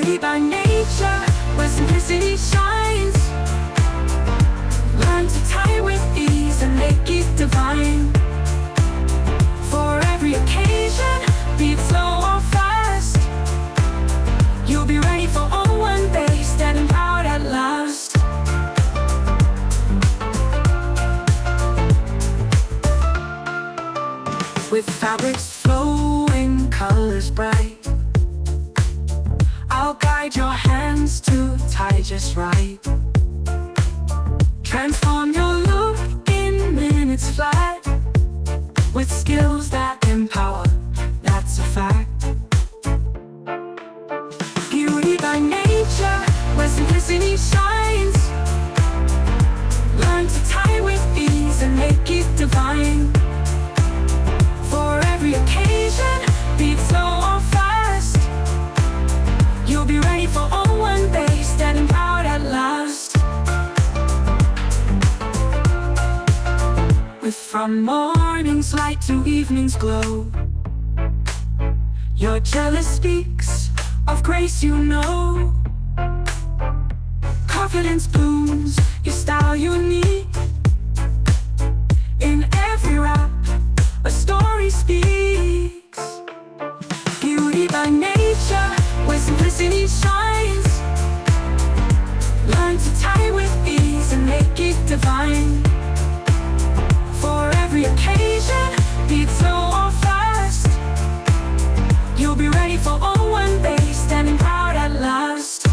Beauty by nature, where simplicity shines. Learn to tie with ease and make it divine. For every occasion, be it slow or fast, you'll be ready for all one day, standing proud at last. With fabrics flowing, colors bright, I'll guide your hands to tie just right. Transform your look in minutes flat, with skills that empower, that's a fact. Beauty by nature, where simplicity shines. Learn to tie with ease and make it divine. For every occasion, be it slow or fast, you'll be ready for all one day, standing proud at last. With from morning's light to evening's glow, your Gele speaks of grace, you know. Confidence blooms, your style unique. In every wrap, a story speaks. Beauty by nature, where simplicity shines. Learn to tie with ease and make it divine. For every occasion, be it slow or fast, you'll be ready for all one day, standing proud at last.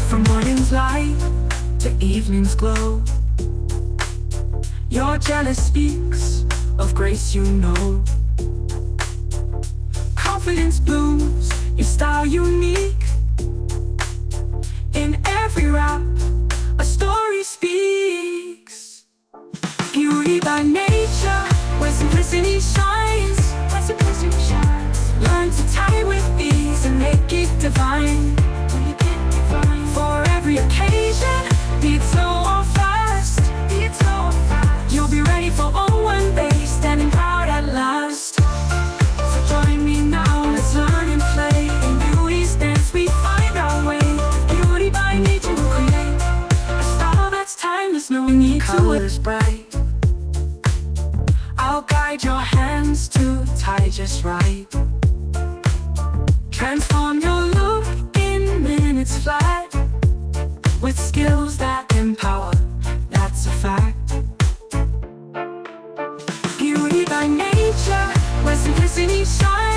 From morning's light to evening's glow, your Gele speaks of grace, you know. Confidence blooms, your style unique. In every wrap, a story speaks. Beauty by nature, where simplicity shines. Learn to tie with ease and make it divine. For every occasion, be it slow or fast, you'll be ready for all one day, standing proud at last. So join me now, let's learn and play. In beauty's dance we find our way. Beauty by nature will create a style that's timeless, no need colors bright. I'll guide your hands to tie just right. Transform your look in minutes flat, with skills that empower, that's a fact. Beauty by nature, where simplicity shines.